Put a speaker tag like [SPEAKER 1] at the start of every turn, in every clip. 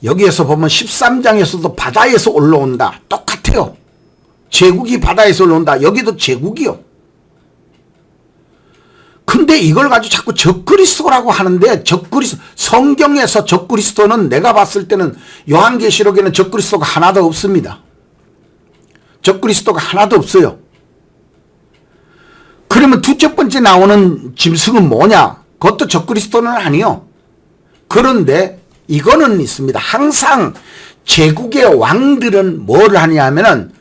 [SPEAKER 1] 여기에서 보면 13장에서도 바다에서 올라온다. 똑같아요. 제국이 바다에서 올라온다. 여기도 제국이요. 근데 이걸 가지고 자꾸 적그리스도라고 하는데, 성경에서 적그리스도는 내가 봤을 때는 요한계시록에는 적그리스도가 하나도 없습니다. 적그리스도가 하나도 없어요. 그러면 두째 번째 나오는 짐승은 뭐냐? 그것도 적그리스도는 아니요. 그런데 이거는 있습니다. 항상 제국의 왕들은 뭘 하냐면은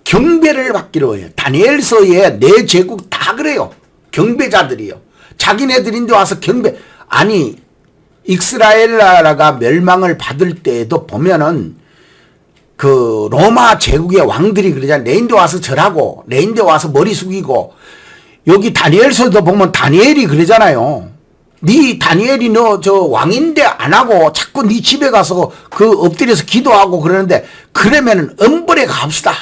[SPEAKER 1] 경배를 받기로 해요. 다니엘서에 네 제국 다 그래요. 경배자들이요. 자기네들인데 와서 아니 이스라엘 나라가 멸망을 받을 때에도 보면은 그 로마 제국의 왕들이 그러잖아요. 내인데 와서 절하고 내인데 와서 머리 숙이고, 여기 다니엘서도 보면 다니엘이 그러잖아요. 네 다니엘이 너 저 왕인데 안 하고 자꾸 네 집에 가서 그 엎드려서 기도하고 그러는데, 그러면은 엄벌에 갑시다.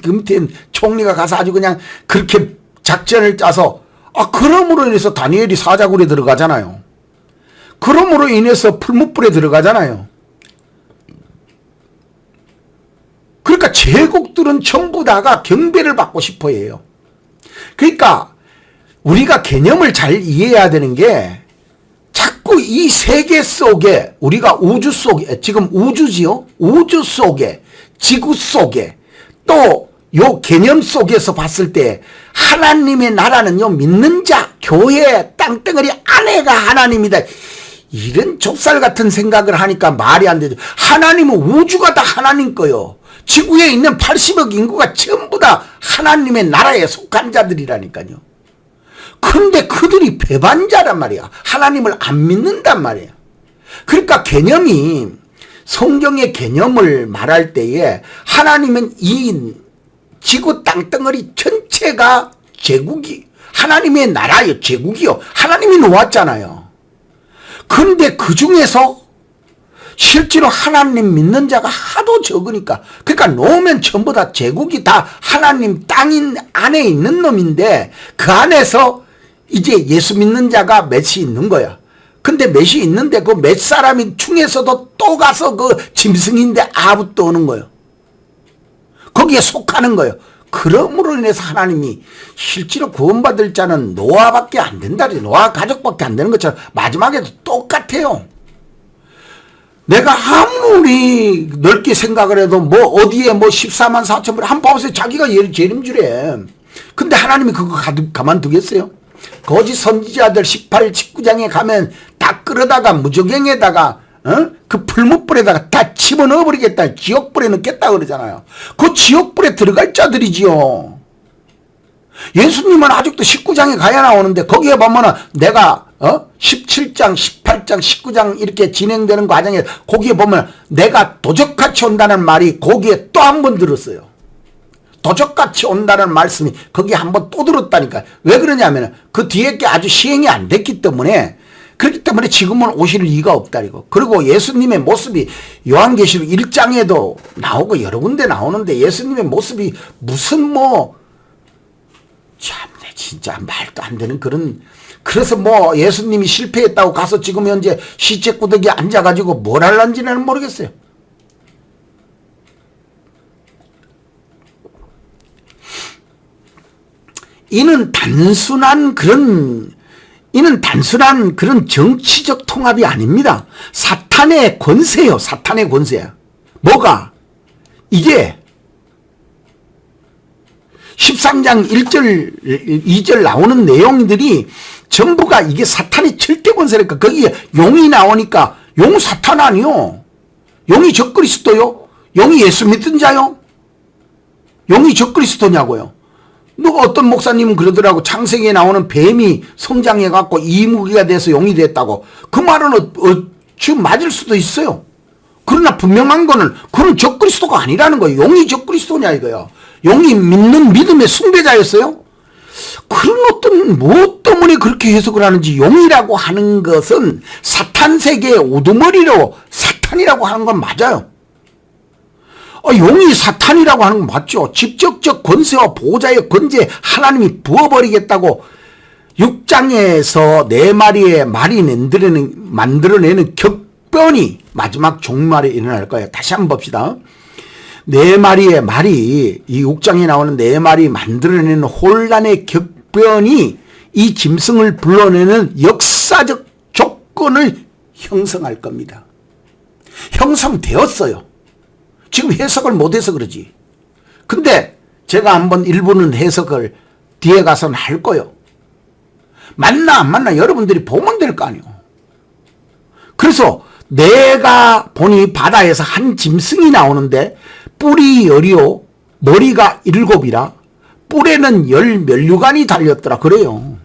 [SPEAKER 1] 금태인 총리가 가서 아주 그냥 그렇게 작전을 짜서, 그럼으로 인해서 다니엘이 사자굴에 들어가잖아요. 그럼으로 인해서 풀무불에 들어가잖아요. 그러니까 제국들은 전부 다가 경배를 받고 싶어 해요. 그러니까 우리가 개념을 잘 이해해야 되는 게, 자꾸 이 세계 속에, 우리가 우주 속에, 지금 우주지요? 우주 속에, 지구 속에, 또 요 개념 속에서 봤을 때 하나님의 나라는요, 믿는 자, 교회, 땅덩어리 안에가 하나님이다. 이런 좁쌀 같은 생각을 하니까 말이 안 되죠. 하나님은 우주가 다 하나님 거요. 지구에 있는 80억 인구가 전부 다 하나님의 나라에 속한 자들이라니까요. 그런데 그들이 배반자란 말이야. 하나님을 안 믿는단 말이야. 그러니까 개념이, 성경의 개념을 말할 때에 하나님은 이 지구 땅덩어리 전체가 제국이 하나님의 나라요. 제국이요. 하나님이 놓았잖아요. 그런데 그 중에서 실제로 하나님 믿는 자가 하도 적으니까, 그러니까 놓으면 전부 다 제국이 다 하나님 땅인 안에 있는 놈인데, 그 안에서 이제 예수 믿는 자가 몇이 있는 거야. 근데 몇이 있는데 그 몇 사람이 중에서도 또 가서 그 짐승인데 아부 떠오는 거예요. 거기에 속하는 거예요. 그러므로 인해서 하나님이 실제로 구원받을 자는 노아밖에 안 된다. 노아 가족밖에 안 되는 것처럼 마지막에도 똑같아요. 내가 아무리 넓게 생각을 해도 뭐 어디에 뭐 14만 4천 불 한번 봐보세요. 자기가 재림주래. 근데 하나님이 그거 가만두겠어요? 거짓 선지자들 18, 19장에 가면 다 끌어다가 무저갱에다가 그 풀무불에다가 다 집어넣어버리겠다. 지옥불에 넣겠다 그러잖아요. 그 지옥불에 들어갈 자들이지요. 예수님은 아직도 19장에 가야 나오는데, 거기에 보면은 내가 17장, 18장, 19장 이렇게 진행되는 과정에 거기에 보면 내가 도적같이 온다는 말이 거기에 또 한 번 들었어요. 도적같이 온다는 말씀이 거기에 한 번 또 들었다니까. 왜 그러냐면 그 뒤에 게 아주 시행이 안 됐기 때문에, 그렇기 때문에 지금은 오실 이유가 없다리고. 그리고 예수님의 모습이 요한계시록 1장에도 나오고 여러 군데 나오는데, 예수님의 모습이 무슨 참내 진짜 말도 안 되는 그런, 그래서 예수님이 실패했다고 가서 지금 현재 시체구덕에 앉아가지고 뭘 할란지는 모르겠어요. 이는 단순한 그런 정치적 통합이 아닙니다. 사탄의 권세요. 사탄의 권세야. 뭐가? 이게 13장 1절 2절 나오는 내용들이 전부가 이게 사탄의 절대 권세니까, 거기에 용이 나오니까, 용 사탄 아니요. 용이 적그리스도요? 용이 예수 믿는 자요? 용이 적그리스도냐고요? 누가 어떤 목사님은 그러더라고. 창세기에 나오는 뱀이 성장해갖고 이무기가 돼서 용이 됐다고. 그 말은 지금 맞을 수도 있어요. 그러나 분명한 거는 그건 적그리스도가 아니라는 거예요. 용이 적그리스도냐 이거요. 용이 믿는 믿음의 숭배자였어요. 그런 어떤 뭐 때문에 그렇게 해석을 하는지. 용이라고 하는 것은 사탄 세계의 우두머리로 사탄이라고 하는 건 맞아요. 용이 사탄이라고 하는 건 맞죠. 직접적 권세와 보호자의 권세 하나님이 부어버리겠다고 6장에서 네 마리의 말이 만들어내는 격변이 마지막 종말에 일어날 거예요. 다시 한번 봅시다. 네 마리의 말이, 이 6장에 나오는 네 말이 만들어내는 혼란의 격변이 이 짐승을 불러내는 역사적 조건을 형성할 겁니다. 형성되었어요. 지금 해석을 못해서 그러지. 근데 제가 한번 일부는 해석을 뒤에 가서는 할 거예요. 맞나 안 맞나 여러분들이 보면 될 거 아니에요. 그래서 내가 보니 바다에서 한 짐승이 나오는데 뿔이 10이요 머리가 7이라 뿔에는 10 면류관이 달렸더라 그래요.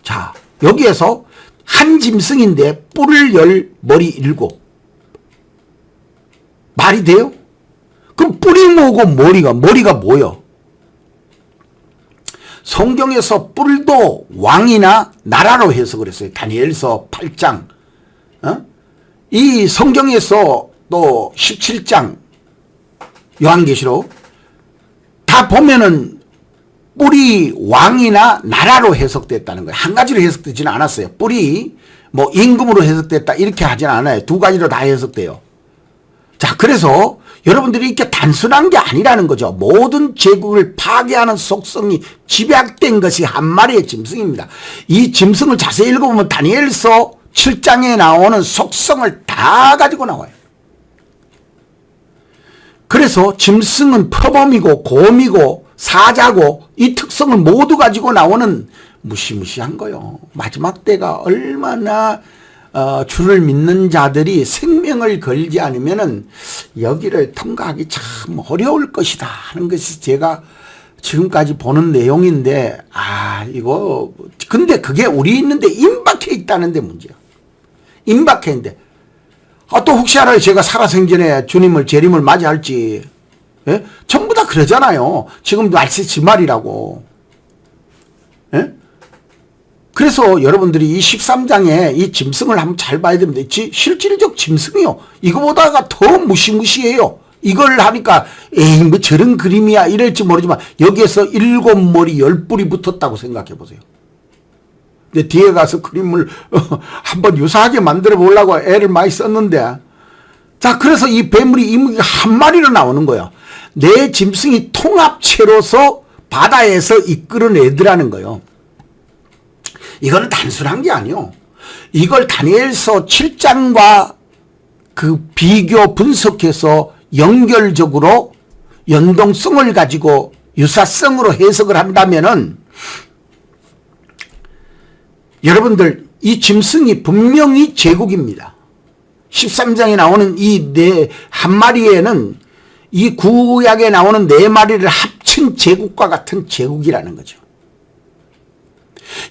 [SPEAKER 1] 자, 여기에서 한 짐승인데 뿔을 10 머리 7 말이 돼요? 그럼 뿔이 뭐고 머리가 뭐요? 성경에서 뿔도 왕이나 나라로 해석을 했어요. 다니엘서 8장. 이 성경에서 또 17장 요한계시록 다 보면은 뿔이 왕이나 나라로 해석됐다는 거예요. 한 가지로 해석되지는 않았어요. 뿔이 뭐 임금으로 해석됐다 이렇게 하지는 않아요. 두 가지로 다 해석돼요. 자, 그래서 여러분들이 이렇게 단순한 게 아니라는 거죠. 모든 제국을 파괴하는 속성이 집약된 것이 한 마리의 짐승입니다. 이 짐승을 자세히 읽어보면 다니엘서 7장에 나오는 속성을 다 가지고 나와요. 그래서 짐승은 표범이고 곰이고 사자고 이 특성을 모두 가지고 나오는 무시무시한 거요. 마지막 때가 얼마나 주를 믿는 자들이 생명을 걸지 않으면은 여기를 통과하기 참 어려울 것이다 하는 것이 제가 지금까지 보는 내용인데, 이거 근데 그게 우리 있는데 임박해 있다는 데 문제야. 임박해 있는데 또 혹시 알아요? 제가 살아생전에 주님을 재림을 맞이할지. 예? 전부 다 그러잖아요. 지금 날씨 지말이라고. 예? 그래서 여러분들이 이 13장에 이 짐승을 한번 잘 봐야 됩니다. 실질적 짐승이요. 이거보다가 더 무시무시해요. 이걸 하니까 에이 뭐 저런 그림이야 이럴지 모르지만 여기에서 7머리 10뿔이 붙었다고 생각해 보세요. 근데 뒤에 가서 그림을 한번 유사하게 만들어 보려고 애를 많이 썼는데, 자, 그래서 이 뱀물이 이무기가 한 마리로 나오는 거예요. 내 짐승이 통합체로서 바다에서 이끌어내더라는 거예요. 이거는 단순한 게 아니요. 이걸 다니엘서 7장과 그 비교 분석해서 연결적으로 연동성을 가지고 유사성으로 해석을 한다면은 여러분들 이 짐승이 분명히 제국입니다. 13장에 나오는 이 한 마리에는 이 구약에 나오는 4마리를 합친 제국과 같은 제국이라는 거죠.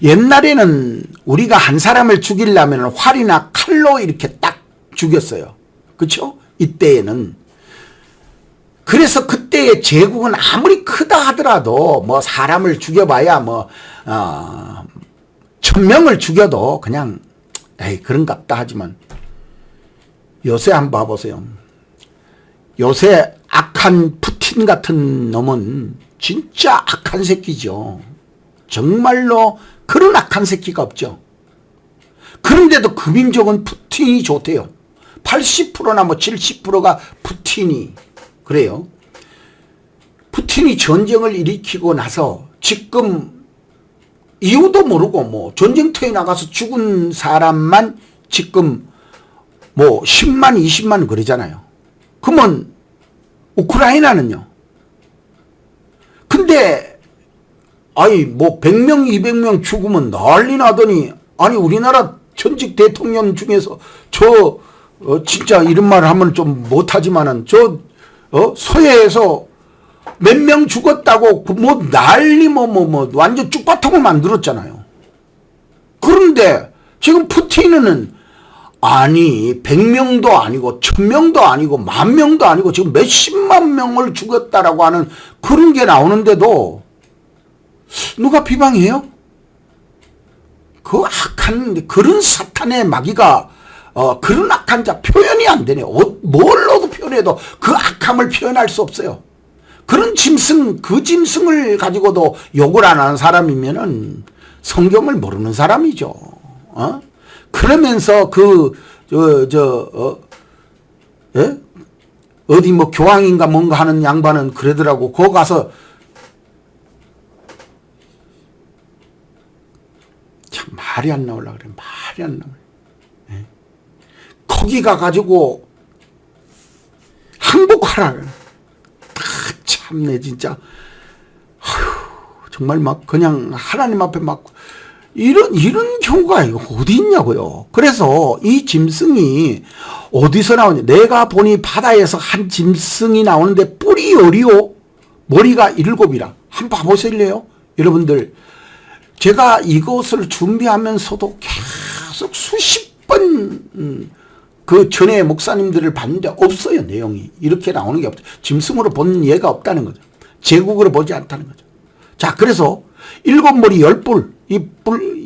[SPEAKER 1] 옛날에는 우리가 한 사람을 죽이려면 활이나 칼로 이렇게 딱 죽였어요. 그렇죠? 이때에는. 그래서 그때의 제국은 아무리 크다 하더라도 뭐 사람을 죽여봐야 뭐 1000명을 죽여도 그냥 에이 그런갑다 하지만 요새 한번 봐보세요. 요새 악한 푸틴 같은 놈은 진짜 악한 새끼죠. 정말로 그런 악한 새끼가 없죠. 그런데도 그 민족은 푸틴이 좋대요. 80%나 뭐 70%가 푸틴이 그래요. 푸틴이 전쟁을 일으키고 나서 지금 이유도 모르고 뭐 전쟁터에 나가서 죽은 사람만 지금 뭐 10만 20만 그러잖아요. 그러면 우크라이나는요. 근데 아니 뭐 100명 200명 죽으면 난리 나더니 아니 우리나라 전직 대통령 중에서 저 진짜 이런 말을 하면 좀 못하지만은 저 서해에서 몇 명 죽었다고 뭐 난리 뭐 완전 쭉바통을 만들었잖아요. 그런데 지금 푸틴은 아니 100명도 아니고 1000명도 아니고 10,000명도 아니고 지금 몇십만 명을 죽였다라고 하는 그런 게 나오는데도 누가 비방해요? 그 악한 그런 사탄의 마귀가 그런 악한 자 표현이 안 되네. 뭘로도 표현해도 그 악함을 표현할 수 없어요. 그런 짐승, 그 짐승을 가지고도 욕을 안 하는 사람이면은 성경을 모르는 사람이죠. 그러면서 그 예? 어디 뭐 교황인가 뭔가 하는 양반은 그러더라고. 거기 가서 참 말이 안 나오려 그래. 말이 안 나오려. 예? 거기 가가지고 항복하라 그래. 참내 진짜. 아휴, 정말 막 그냥 하나님 앞에 막 이런 경우가 어디 있냐고요. 그래서 이 짐승이 어디서 나오냐. 내가 보니 바다에서 한 짐승이 나오는데 뿔이 열이요. 머리가 7이라. 한번 봐보실래요? 여러분들. 제가 이것을 준비하면서도 계속 수십 번 그 전에 목사님들을 봤는데 없어요. 내용이. 이렇게 나오는 게 없죠. 짐승으로 본 예가 없다는 거죠. 제국으로 보지 않다는 거죠. 자, 그래서 7머리 10뿔.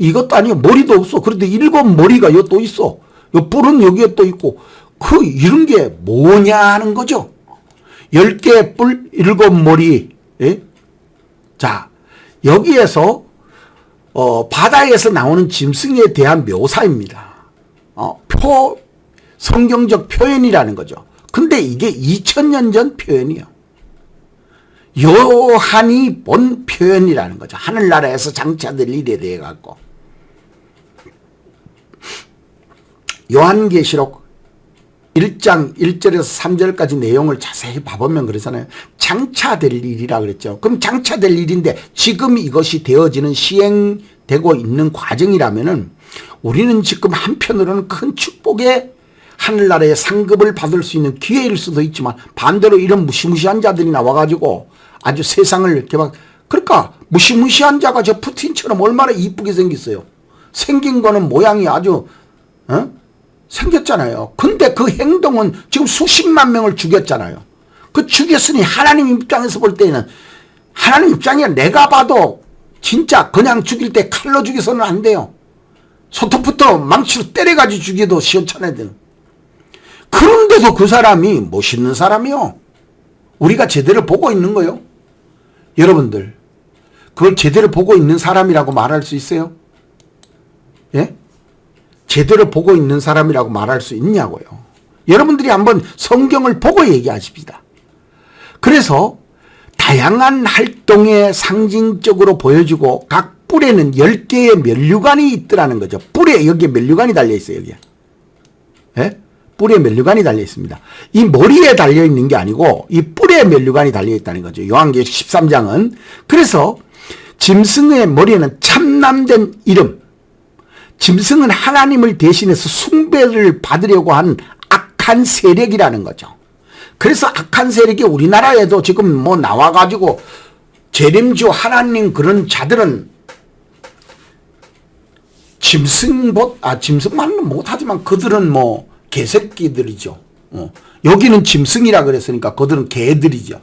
[SPEAKER 1] 이것도 아니고 머리도 없어. 그런데 7머리가 여기 또 있어. 요 뿔은 여기에 또 있고. 이런 게 뭐냐 하는 거죠. 10개의 뿔, 7머리. 예? 자, 여기에서, 바다에서 나오는 짐승에 대한 묘사입니다. 성경적 표현이라는 거죠. 근데 이게 2000년 전 표현이에요. 요한이 본 표현이라는 거죠. 하늘나라에서 장차될 일에 대해 갖고. 요한계시록 1장 1절에서 3절까지 내용을 자세히 봐보면 그러잖아요. 장차될 일이라 그랬죠. 그럼 장차될 일인데 지금 이것이 되어지는 시행되고 있는 과정이라면은 우리는 지금 한편으로는 큰 축복의 하늘나라의 상급을 받을 수 있는 기회일 수도 있지만 반대로 이런 무시무시한 자들이 나와가지고 아주 세상을 이렇게 막, 그러니까 무시무시한 자가 저 푸틴처럼 얼마나 이쁘게 생겼어요. 생긴 거는 모양이 아주 생겼잖아요. 근데 그 행동은 지금 수십만 명을 죽였잖아요. 그 죽였으니 하나님 입장에서 볼 때는, 하나님 입장에 내가 봐도 진짜 그냥 죽일 때 칼로 죽여서는 안 돼요. 소톱부터 망치로 때려가지고 죽여도 시원찮아야 돼요. 그런데도 그 사람이 멋있는 사람이요. 우리가 제대로 보고 있는 거요. 여러분들, 그걸 제대로 보고 있는 사람이라고 말할 수 있어요? 예? 제대로 보고 있는 사람이라고 말할 수 있냐고요. 여러분들이 한번 성경을 보고 얘기하십시다. 그래서 다양한 활동에 상징적으로 보여주고 각 뿔에는 10개의 면류관이 있더라는 거죠. 뿔에 여기에 면류관이 달려 있어요. 여기에. 예? 뿔에 면류관이 달려 있습니다. 이 머리에 달려 있는 게 아니고 이 뿔에 면류관이 달려 있다는 거죠. 요한계시록 13장은. 그래서 짐승의 머리에는 참남된 이름. 짐승은 하나님을 대신해서 숭배를 받으려고 한 악한 세력이라는 거죠. 그래서 악한 세력이 우리나라에도 지금 뭐 나와가지고 재림주 하나님 그런 자들은 짐승만은 못하지만 그들은 뭐 개새끼들이죠. 여기는 짐승이라 그랬으니까 그들은 개들이죠.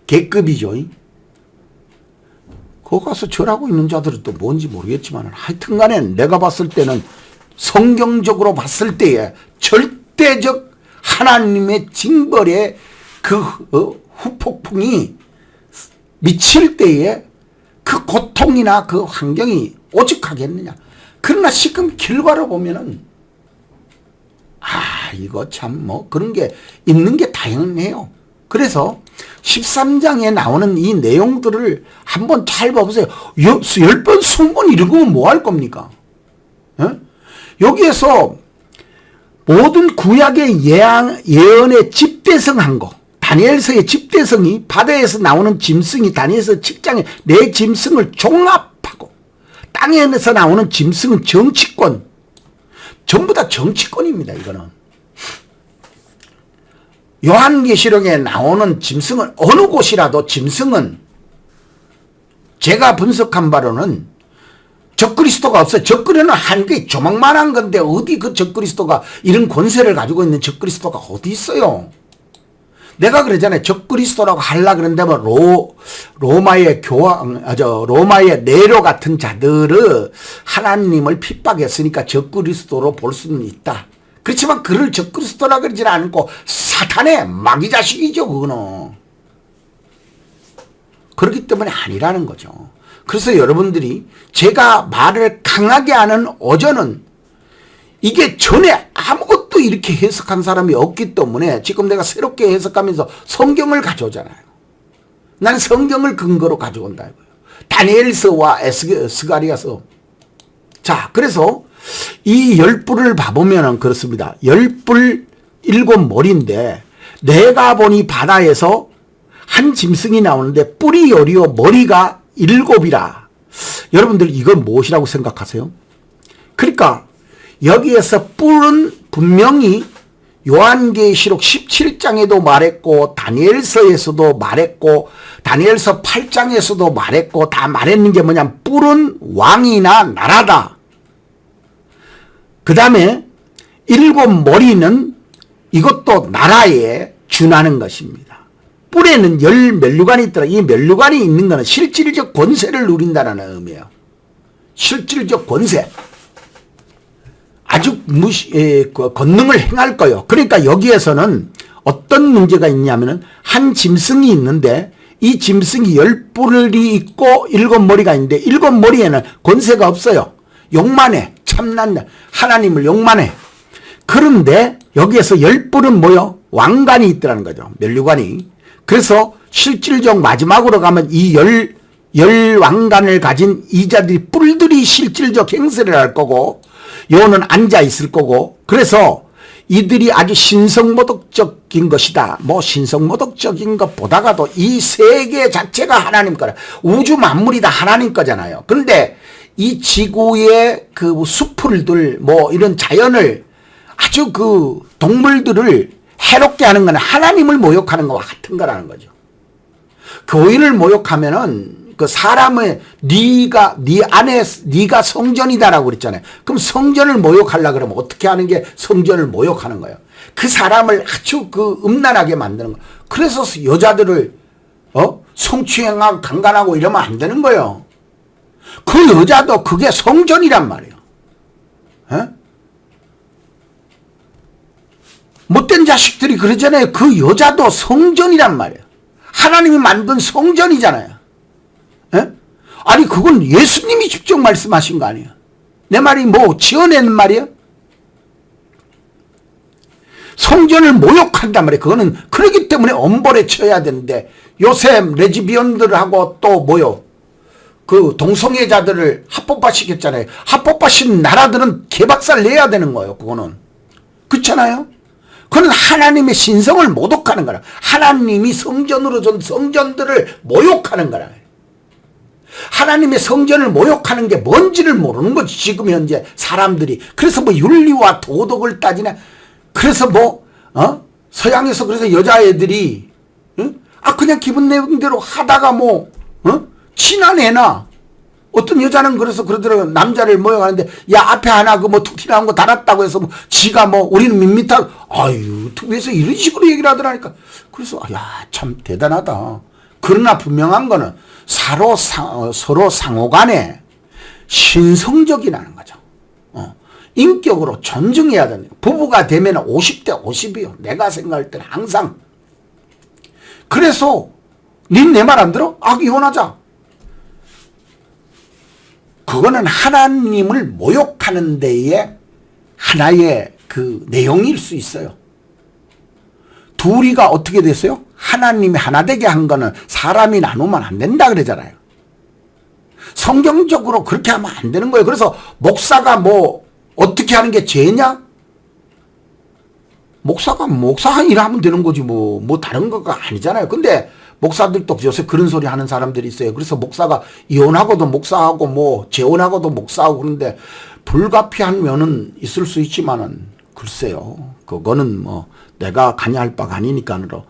[SPEAKER 1] 개급이죠. 거기 가서 절하고 있는 자들은 또 뭔지 모르겠지만 하여튼 간에 내가 봤을 때는 성경적으로 봤을 때에 절대적 하나님의 징벌의 그 후폭풍이 미칠 때에 그 고통이나 그 환경이 오죽하겠느냐. 그러나 지금 결과로 보면은 이거 참 뭐 그런 게 있는 게 당연해요. 그래서 13장에 나오는 이 내용들을 한번 잘 봐보세요. 10번, 20번 읽으면 뭐 할 겁니까? 예? 여기에서 모든 구약의 예언의 집대성한 거, 다니엘서의 집대성이 바다에서 나오는 짐승이 다니엘서 7장에 내 짐승을 종합하고 땅에서 나오는 짐승은 정치권, 전부 다 정치권입니다. 이거는 요한계시록에 나오는 짐승은 어느 곳이라도 짐승은 제가 분석한 바로는 적그리스도가 없어요. 적그리스도는 한게 조망만한 건데 어디 그 적그리스도가 이런 권세를 가지고 있는 적그리스도가 어디 있어요. 내가 그러잖아요. 적그리스도라고 하려고 그러는데 뭐 로마의 로마의 네로 같은 자들을 하나님을 핍박했으니까 적그리스도로 볼 수는 있다. 그렇지만 그를 적그리스도라 그러지는 않고 사탄의 마귀 자식이죠. 그거는. 그렇기 때문에 아니라는 거죠. 그래서 여러분들이 제가 말을 강하게 하는 오전은 이게 전에 아무것도 이렇게 해석한 사람이 없기 때문에 지금 내가 새롭게 해석하면서 성경을 가져오잖아요. 난 성경을 근거로 가져온다 이거예요. 다니엘서와 스가랴서. 자, 그래서 이 열뿔을 봐보면 그렇습니다. 열뿔 7머리인데 내가 보니 바다에서 한 짐승이 나오는데 뿔이 10이요 머리가 7이라. 여러분들 이건 무엇이라고 생각하세요? 그러니까 여기에서 뿔은 분명히 요한계시록 17장에도 말했고 다니엘서에서도 말했고 다니엘서 8장에서도 말했고 다 말했는 게 뭐냐면 뿔은 왕이나 나라다. 그 다음에 7머리는 이것도 나라에 준하는 것입니다. 뿔에는 10면류관이 있더라. 이 면류관이 있는 것은 실질적 권세를 누린다는 의미예요. 실질적 권세. 아주 권능을 행할 거예요. 그러니까 여기에서는 어떤 문제가 있냐면은 한 짐승이 있는데 이 짐승이 10뿔이 있고 7머리가 있는데 7머리에는 권세가 없어요. 욕만 해. 참난 하나님을 욕만 해. 그런데 여기에서 10뿔은 뭐요? 왕관이 있더라는 거죠. 면류관이. 그래서 실질적 마지막으로 가면 이 열 왕관을 가진 이자들이 뿔들이 실질적 행세를 할 거고 요는 앉아 있을 거고 그래서 이들이 아주 신성모독적인 것이다. 뭐 신성모독적인 것보다가도 이 세계 자체가 하나님 거라. 우주 만물이 다 하나님 거잖아요. 그런데 이 지구의 그 수풀들 뭐 이런 자연을 아주 그 동물들을 해롭게 하는 건 하나님을 모욕하는 것과 같은 거라는 거죠. 교인을 모욕하면은 그 사람의 네 안에 네가 성전이다라고 그랬잖아요. 그럼 성전을 모욕하려고 그러면 어떻게 하는 게 성전을 모욕하는 거예요. 그 사람을 아주 그 음란하게 만드는 거예요. 그래서 여자들을 성추행하고 강간하고 이러면 안 되는 거예요. 그 여자도 그게 성전이란 말이에요. 에? 못된 자식들이 그러잖아요. 그 여자도 성전이란 말이에요. 하나님이 만든 성전이잖아요. 에? 아니 그건 예수님이 직접 말씀하신 거 아니에요. 내 말이 뭐 지어내는 말이에요. 성전을 모욕한단 말이에요. 그거는 그러기 때문에 엄벌에 쳐야 되는데 요새 레즈비언들하고 또 뭐요? 그 동성애자들을 합법화시켰잖아요. 합법화시킨 나라들은 개박살 내야 되는 거예요. 그거는. 그렇잖아요. 그건 하나님의 신성을 모독하는 거라. 하나님이 성전으로 준 성전들을 모욕하는 거라. 하나님의 성전을 모욕하는 게 뭔지를 모르는 거지. 지금 현재 사람들이. 그래서 뭐 윤리와 도덕을 따지나. 그래서 뭐 서양에서 그래서 여자애들이 그냥 기분 내는 대로 하다가 뭐 친한 애나 어떤 여자는 그래서 그러더라고요. 남자를 모욕하는데 야 앞에 하나 그 뭐 툭 튀어나온 거 달았다고 해서 뭐 지가 뭐 우리는 밋밋하고 아유 유튜브에서 이런 식으로 얘기를 하더라니까. 그래서 야 참 대단하다. 그러나 분명한 거는 서로 상호간에 신성적이라는 거죠. 인격으로 존중해야 되는 거예요. 부부가 되면 50대 50이요. 내가 생각할 때는 항상. 그래서 닌 내 말 안 들어? 이혼하자. 그거는 하나님을 모욕하는 데에 하나의 그 내용일 수 있어요. 둘이가 어떻게 됐어요? 하나님이 하나 되게 한 거는 사람이 나누면 안 된다 그러잖아요. 성경적으로 그렇게 하면 안 되는 거예요. 그래서 목사가 뭐 어떻게 하는 게 죄냐? 목사가 목사 일하면 되는 거지 뭐 다른 거가 아니잖아요. 근데 목사들도 요새 그런 소리 하는 사람들이 있어요. 그래서 목사가 이혼하고도 목사하고 뭐 재혼하고도 목사하고 그런데 불가피한 면은 있을 수 있지만은 글쎄요. 그거는 뭐 내가 관여할 바가 아니니까로.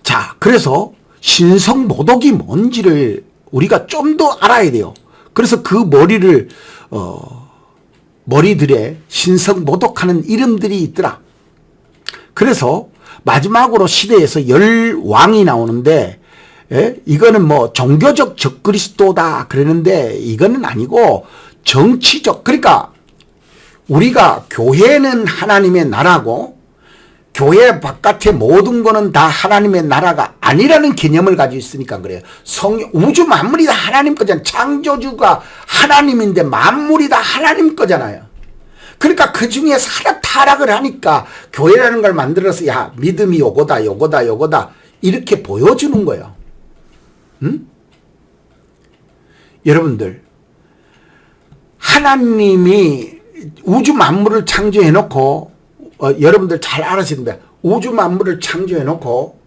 [SPEAKER 1] 자, 그래서 신성 모독이 뭔지를 우리가 좀 더 알아야 돼요. 그래서 그 머리들의 신성 모독하는 이름들이 있더라. 그래서 마지막으로 시대에서 10왕이 나오는데 이거는 뭐 종교적 적그리스도다 그러는데 이거는 아니고 정치적, 그러니까 우리가 교회는 하나님의 나라고 교회 바깥의 모든 거는 다 하나님의 나라가 아니라는 개념을 가지고 있으니까 그래요. 우주 만물이 다 하나님 거잖아요. 창조주가 하나님인데 만물이 다 하나님 거잖아요. 그러니까 그 중에서 하나 타락을 하니까 교회라는 걸 만들어서 야 믿음이 요거다 요거다 요거다 이렇게 보여주는 거예요. 응? 여러분들 하나님이 우주 만물을 창조해 놓고 여러분들 잘 아시는 거예요. 우주 만물을 창조해 놓고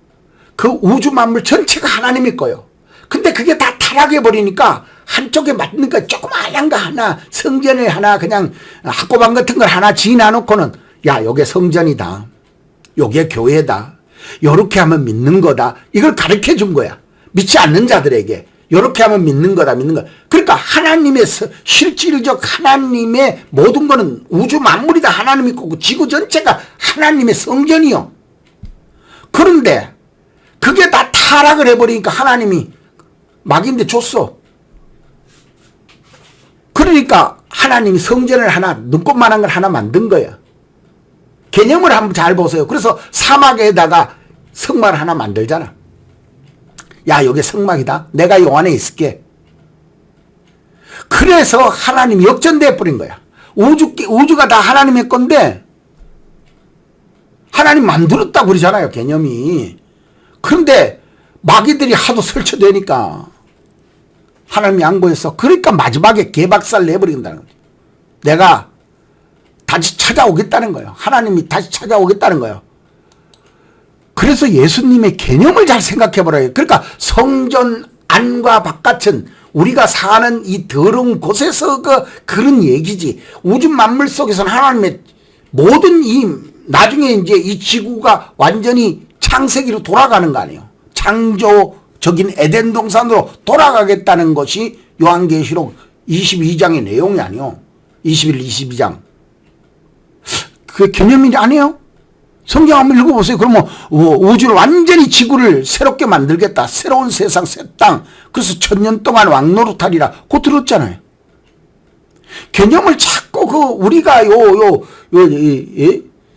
[SPEAKER 1] 그 우주 만물 전체가 하나님이 거예요. 근데 그게 다 타락해 버리니까 한쪽에 맞는 거 조금 하얀 거 하나 성전을 하나 그냥 학고방 같은 걸 하나 지나 놓고는 야 요게 성전이다 요게 교회다 요렇게 하면 믿는 거다 이걸 가르쳐 준 거야. 믿지 않는 자들에게 요렇게 하면 믿는 거다 믿는 거. 그러니까 하나님의 실질적 하나님의 모든 거는 우주 만물이 다 하나님이 거고 지구 전체가 하나님의 성전이요. 그런데 그게 다 타락을 해버리니까 하나님이 막인데 줬어. 그러니까 하나님이 성전을 하나 눈꽃만한 걸 하나 만든 거야. 개념을 한번 잘 보세요. 그래서 사막에다가 성막을 하나 만들잖아. 야 여기 성막이다. 내가 요 안에 있을게. 그래서 하나님이 역전돼 버린 거야. 우주가 다 하나님의 건데 하나님 만들었다고 그러잖아요. 개념이. 그런데 마귀들이 하도 설치되니까 하나님이 양보했어. 그러니까 마지막에 개박살 내버린다는 거죠. 내가 다시 찾아오겠다는 거예요. 하나님이 다시 찾아오겠다는 거예요. 그래서 예수님의 개념을 잘 생각해 보라요. 그러니까 성전 안과 바깥은 우리가 사는 이 더러운 곳에서 그런 얘기지. 우주 만물 속에서는 하나님의 모든 나중에 이제 이 지구가 완전히 창세기로 돌아가는 거 아니에요. 창조적인 에덴 동산으로 돌아가겠다는 것이 요한계시록 22장의 내용이 아니에요. 21, 22장. 그게 개념이 아니에요? 성경 한번 읽어보세요. 그러면 우주를 완전히 지구를 새롭게 만들겠다. 새로운 세상, 새 땅. 그래서 1000년 동안 왕노릇하리라. 그거 들었잖아요. 개념을 자꾸 우리가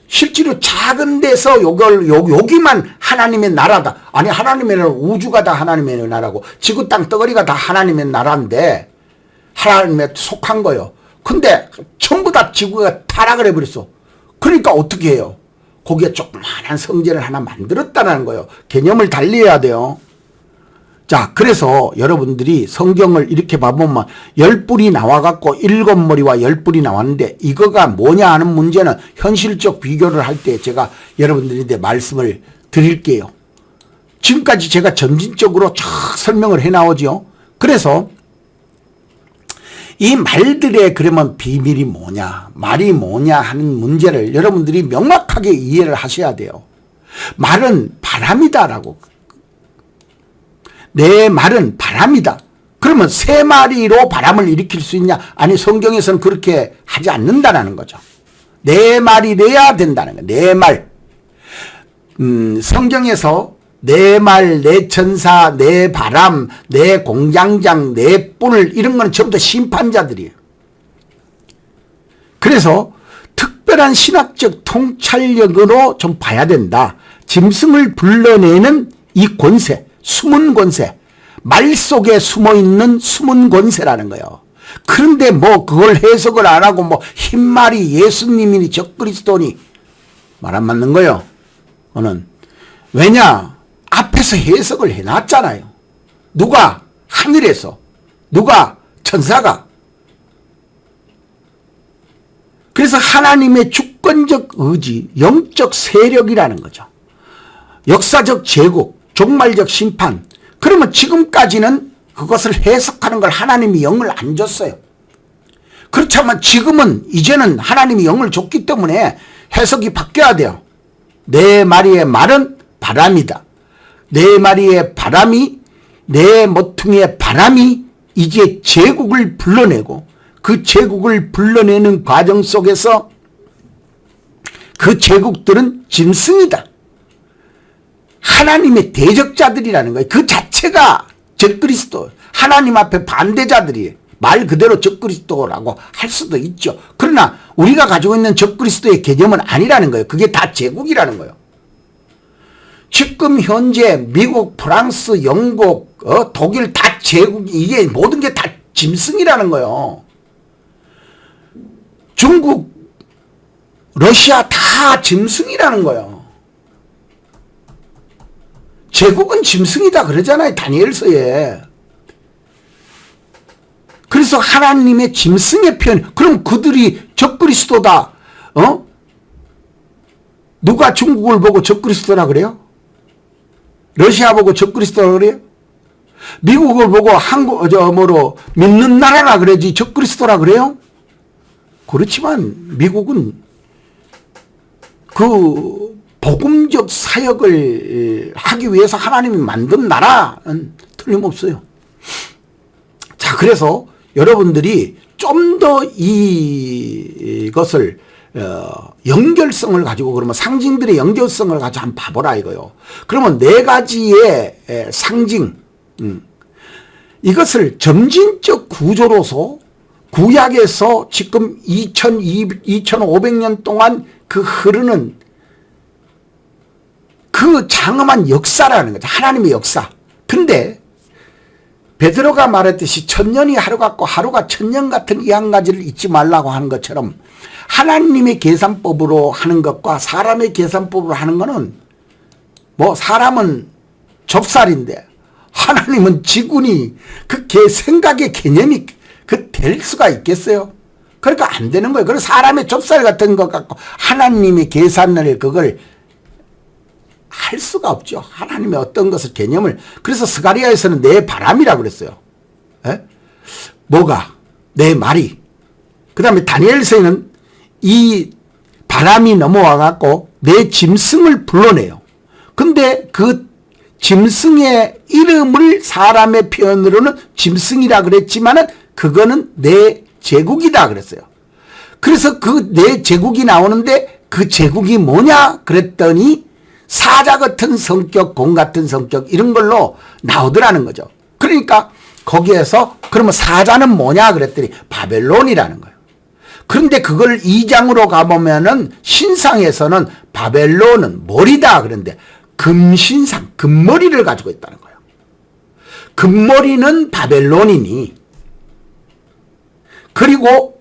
[SPEAKER 1] 실제로 작은 데서 여기만 하나님의 나라다. 아니 하나님의 나라 우주가 다 하나님의 나라고 지구 땅 덩어리가 다 하나님의 나라인데 하나님에 속한 거예요. 근데 전부 다 지구가 타락을 해버렸어. 그러니까 어떻게 해요? 거기에 조그마한 성전을 하나 만들었다는 거예요. 개념을 달리해야 돼요. 자, 그래서 여러분들이 성경을 이렇게 봐보면 10뿔이 나와갖고 7머리와 10뿔이 나왔는데 이거가 뭐냐 하는 문제는 현실적 비교를 할 때 제가 여러분들한테 말씀을 드릴게요. 지금까지 제가 점진적으로 쫙 설명을 해 나오죠. 그래서 이 말들의 그러면 비밀이 뭐냐, 말이 뭐냐 하는 문제를 여러분들이 명확하게 이해를 하셔야 돼요. 말은 바람이다라고. 내 말은 바람이다. 그러면 세 마리로 바람을 일으킬 수 있냐? 아니 성경에서는 그렇게 하지 않는다는 거죠. 내 말이래야 된다는 거예요. 내 말. 성경에서 내 말, 내 천사, 내 바람, 내 공장장, 내 뿔 이런 건 전부 다 심판자들이에요. 그래서 특별한 신학적 통찰력으로 좀 봐야 된다. 짐승을 불러내는 이 권세, 숨은 권세, 말 속에 숨어있는 숨은 권세라는 거예요. 그런데 뭐 그걸 해석을 안 하고 뭐 흰말이 예수님이니 적그리스도니 말 안 맞는 거예요. 왜냐? 앞에서 해석을 해놨잖아요. 누가? 하늘에서. 누가? 천사가. 그래서 하나님의 주권적 의지, 영적 세력이라는 거죠. 역사적 제국, 종말적 심판. 그러면 지금까지는 그것을 해석하는 걸 하나님이 영을 안 줬어요. 그렇지만 지금은 이제는 하나님이 영을 줬기 때문에 해석이 바뀌어야 돼요. 내 마리의 말은 바람이다. 내 마리의 바람이, 내 모퉁이의 바람이 이제 제국을 불러내고 그 제국을 불러내는 과정 속에서 그 제국들은 짐승이다. 하나님의 대적자들이라는 거예요. 그 자체가 적그리스도, 하나님 앞에 반대자들이에요. 말 그대로 적그리스도라고 할 수도 있죠. 그러나 우리가 가지고 있는 적그리스도의 개념은 아니라는 거예요. 그게 다 제국이라는 거예요. 지금 현재 미국, 프랑스, 영국, 독일 다 제국, 이게 모든 게 다 짐승이라는 거예요. 중국, 러시아 다 짐승이라는 거예요. 제국은 짐승이다 그러잖아요, 다니엘서에. 그래서 하나님의 짐승의 표현, 그럼 그들이 적그리스도다. 누가 중국을 보고 적그리스도라 그래요? 러시아 보고 적그리스도라 그래요? 미국을 보고 믿는 나라라 그래야지 적그리스도라 그래요? 그렇지만 미국은 그 복음적 사역을 하기 위해서 하나님이 만든 나라는 틀림없어요. 자, 그래서 여러분들이 좀 더 이것을 연결성을 가지고, 그러면 상징들의 연결성을 가지고 한번 봐보라 이거요. 그러면 네 가지의 상징, 이것을 점진적 구조로서 구약에서 지금 2500년 동안 그 흐르는 그 장엄한 역사라는 거죠. 하나님의 역사. 근데 베드로가 말했듯이 천년이 하루 같고 하루가 천년 같은 이 한 가지를 잊지 말라고 하는 것처럼, 하나님의 계산법으로 하는 것과 사람의 계산법으로 하는 거는, 뭐 사람은 좁쌀인데 하나님은 지구니, 그 생각의 개념이 될 수가 있겠어요? 그러니까 안 되는 거예요. 그래서 사람의 좁쌀 같은 것 같고 하나님의 계산을 그걸 할 수가 없죠. 하나님의 어떤 것을 개념을. 그래서 스가랴에서는 내 바람이라고 그랬어요. 에? 뭐가? 내 말이. 그 다음에 다니엘서에는 이 바람이 넘어와 갖고 내 짐승을 불러내요. 근데 그 짐승의 이름을 사람의 표현으로는 짐승이라 그랬지만은 그거는 내 제국이다 그랬어요. 그래서 그 내 제국이 나오는데 그 제국이 뭐냐 그랬더니 사자 같은 성격, 공 같은 성격, 이런 걸로 나오더라는 거죠. 그러니까 거기에서 그러면 사자는 뭐냐 그랬더니 바벨론이라는 거예요. 그런데 그걸 2장으로 가보면은 신상에서는 바벨론은 머리다 그런데 금신상, 금머리를 가지고 있다는 거예요. 금머리는 바벨론이니, 그리고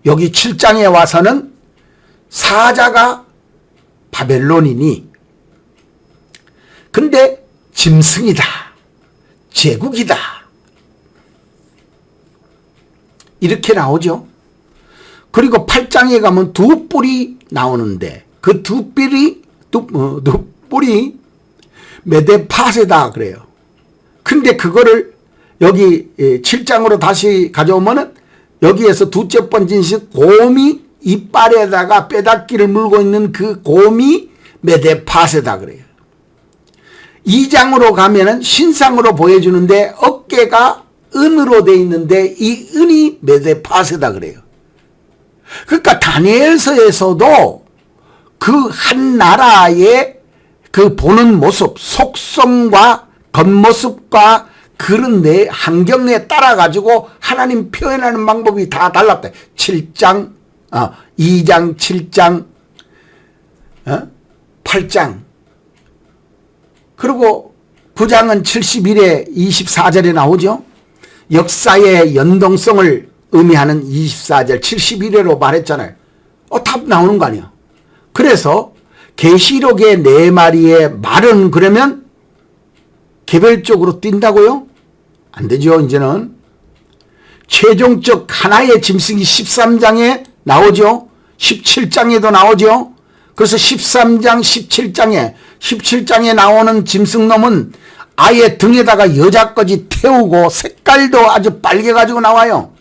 [SPEAKER 1] 여기 7장에 와서는 사자가 바벨론이니, 근데 짐승이다, 제국이다, 이렇게 나오죠. 그리고 8장에 가면 두 뿔이 나오는데 그 두 뿔이 메데파세다 그래요. 근데 그거를 여기 7장으로 다시 가져오면은 여기에서 두째 번째 곰이 이빨에다가 빼닫기를 물고 있는 그 곰이 메데파세다 그래요. 2장으로 가면은 신상으로 보여주는데 어깨가 은으로 돼 있는데 이 은이 메데파세다 그래요. 그러니까 다니엘서에서도 그 한 나라의 그 보는 모습, 속성과 겉모습과 그런 내 환경에 따라 가지고 하나님 표현하는 방법이 다 달랐다. 7장, 2장, 7장, 8장. 그리고 9장은 71에 24절에 나오죠. 역사의 연동성을 의미하는 24절 71회로 말했잖아요. 답 나오는 거 아니야. 그래서 계시록의 네 마리의 말은 그러면 개별적으로 뛴다고요? 안 되죠. 이제는 최종적 하나의 짐승이 13장에 나오죠. 17장에도 나오죠. 그래서 13장 17장에 나오는 짐승놈은 아예 등에다가 여자까지 태우고 색깔도 아주 빨개가지고 나와요.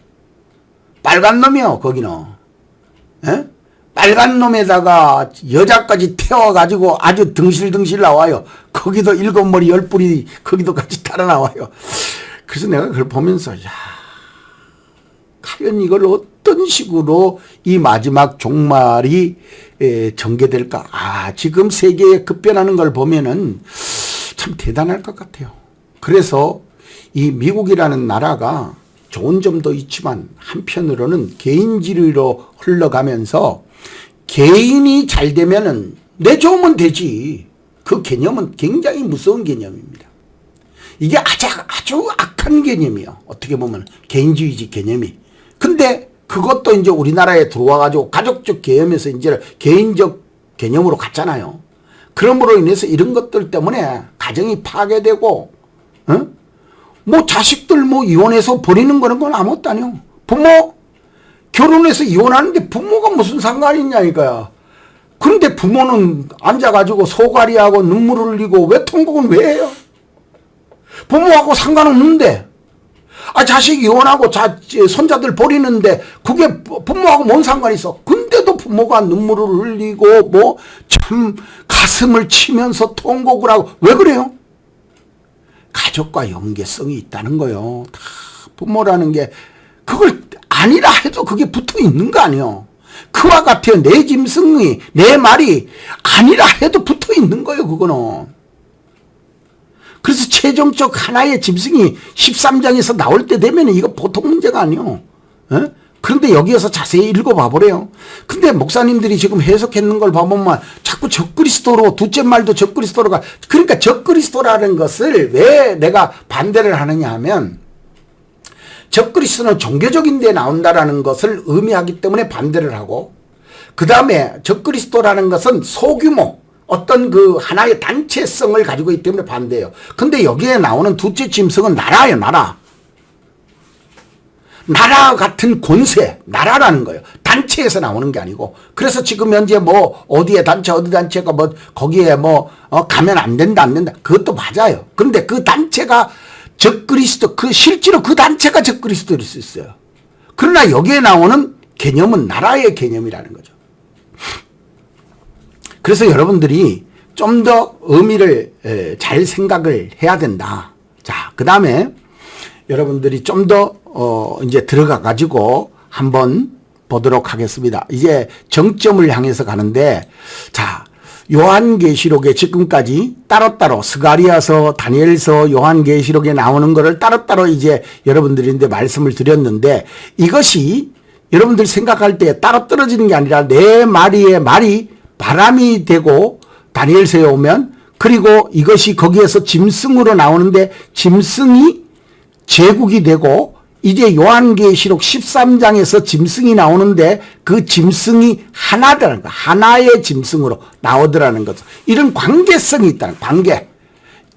[SPEAKER 1] 빨간 놈이요, 거기는. 에? 빨간 놈에다가 여자까지 태워가지고 아주 덩실덩실 나와요. 거기도 7머리 10뿔이 거기도 같이 따라 나와요. 그래서 내가 그걸 보면서, 야, 과연 이걸 어떤 식으로 이 마지막 종말이 전개될까? 지금 세계에 급변하는 걸 보면은 참 대단할 것 같아요. 그래서 이 미국이라는 나라가 좋은 점도 있지만 한편으로는 개인주의로 흘러가면서 개인이 잘 되면은 내 좋으면 되지. 그 개념은 굉장히 무서운 개념입니다. 이게 아주 악한 개념이에요. 어떻게 보면 개인주의지 개념이. 근데 그것도 이제 우리나라에 들어와가지고 가족적 개념에서 이제 개인적 개념으로 갔잖아요. 그러므로 인해서 이런 것들 때문에 가정이 파괴되고, 뭐 자식들 뭐 이혼해서 버리는 거는 건 아무것도 아니요. 부모 결혼해서 이혼하는데 부모가 무슨 상관이 있냐 이거야. 그런데 부모는 앉아가지고 소가리하고 눈물을 흘리고 왜 통곡은 왜 해요? 부모하고 상관없는데. 자식 이혼하고 손자들 버리는데 그게 부모하고 뭔 상관이 있어? 근데도 부모가 눈물을 흘리고 뭐 참 가슴을 치면서 통곡을 하고 왜 그래요? 가족과 연계성이 있다는 거요. 다 부모라는 게 그걸 아니라 해도 그게 붙어 있는 거 아니요. 그와 같아요. 내 짐승이 내 말이 아니라 해도 붙어 있는 거예요. 그거는. 그래서 최종적 하나의 짐승이 13장에서 나올 때 되면 이거 보통 문제가 아니요. 그런데 여기에서 자세히 읽어봐 보래요. 근데 목사님들이 지금 해석했는 걸 봐보면 자꾸 적그리스도로 둘째 말도 적그리스도로가 그러니까 적그리스도라는 것을 왜 내가 반대를 하느냐 하면 적그리스도는 종교적인 데 나온다라는 것을 의미하기 때문에 반대를 하고 그 다음에 적그리스도라는 것은 소규모 어떤 그 하나의 단체성을 가지고 있기 때문에 반대해요. 근데 여기에 나오는 둘째 짐승은 나라예요. 나라 같은 권세, 나라라는 거예요. 단체에서 나오는 게 아니고. 그래서 지금 현재 뭐 어디에 단체 어디 단체가 뭐 거기에 뭐 가면 안 된다 그것도 맞아요. 그런데 그 단체가 적그리스도 실제로 그 단체가 적그리스도일 수 있어요. 그러나 여기에 나오는 개념은 나라의 개념이라는 거죠. 그래서 여러분들이 좀 더 의미를 잘 생각을 해야 된다. 자, 그 다음에 여러분들이 좀 더 이제 들어가 가지고 한번 보도록 하겠습니다. 이제 정점을 향해서 가는데, 자, 요한계시록에 지금까지 따로따로 스가랴서, 다니엘서, 요한계시록에 나오는 거를 따로따로 이제 여러분들인데 말씀을 드렸는데, 이것이 여러분들이 생각할 때 따로 떨어지는 게 아니라 내 말이 바람이 되고 다니엘서에 오면, 그리고 이것이 거기에서 짐승으로 나오는데 짐승이 제국이 되고 이제 요한계시록 13장에서 짐승이 나오는데 그 짐승이 하나라는 거, 하나의 짐승으로 나오더라는 거죠. 이런 관계성이 있다는 관계,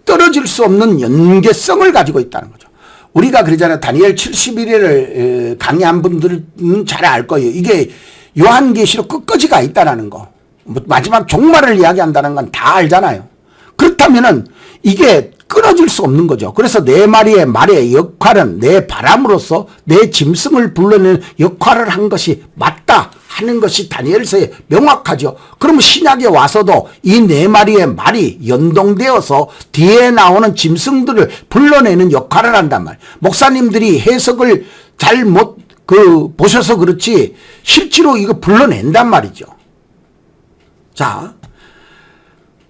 [SPEAKER 1] 떨어질 수 없는 연계성을 가지고 있다는 거죠. 우리가 그러잖아요. 다니엘 71회를 강의한 분들은 잘 알 거예요. 이게 요한계시록 끝까지가 있다는 거. 마지막 종말을 이야기한다는 건 다 알잖아요. 그렇다면은 이게 끊어질 수 없는 거죠. 그래서 내 말의 역할은 내 바람으로서 내 짐승을 불러내는 역할을 한 것이 맞다 하는 것이 다니엘서에 명확하죠. 그러면 신약에 와서도 이 네 마리의 말이 연동되어서 뒤에 나오는 짐승들을 불러내는 역할을 한단 말이에요. 목사님들이 해석을 잘 못 보셔서 그렇지 실제로 이거 불러낸단 말이죠. 자,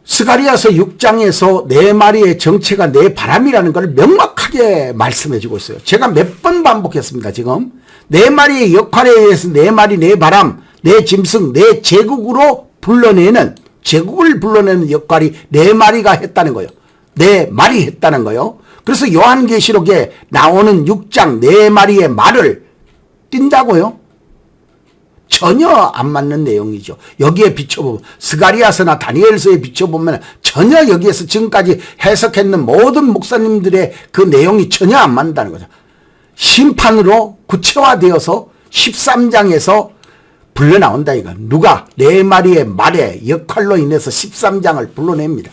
[SPEAKER 1] 스가랴서 6장에서 네 마리의 정체가 내 바람이라는 걸 명확하게 말씀해 주고 있어요. 제가 몇 번 반복했습니다. 지금 네 마리의 역할에 의해서 네 마리, 네 바람, 네 짐승, 네 제국으로 제국을 불러내는 역할이 네 마리가 했다는 거예요. 네 마리 했다는 거예요. 그래서 요한계시록에 나오는 6장 네 마리의 말을 띈다고요? 전혀 안 맞는 내용이죠. 여기에 비춰보면 스가랴서나 다니엘서에 비춰보면 전혀 여기에서 지금까지 해석했는 모든 목사님들의 그 내용이 전혀 안 맞는다는 거죠. 심판으로 구체화되어서 13장에서 불려나온다 이거. 누가 네 마리의 말의 역할로 인해서 13장을 불러냅니다.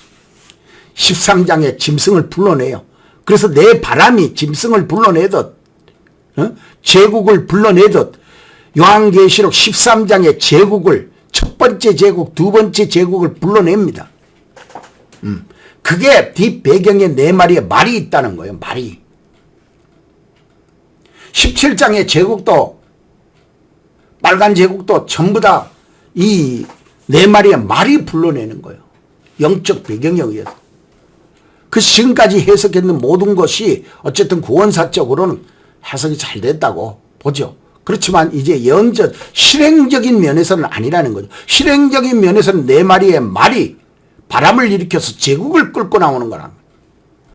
[SPEAKER 1] 13장에 짐승을 불러내요. 그래서 내 바람이 짐승을 불러내듯 제국을 불러내듯 요한계시록 13장의 제국을 첫 번째 제국, 두 번째 제국을 불러냅니다. 그게 뒷배경에 네 마리의 말이 있다는 거예요. 말이. 17장의 제국도 빨간 제국도 전부 다 이 네 마리의 말이 불러내는 거예요. 영적 배경에 의해서. 그 지금까지 해석했는 모든 것이 어쨌든 구원사적으로는 해석이 잘 됐다고 보죠. 그렇지만 이제 실행적인 면에서는 아니라는 거죠. 실행적인 면에서는 네 마리의 말이 바람을 일으켜서 제국을 끌고 나오는 거란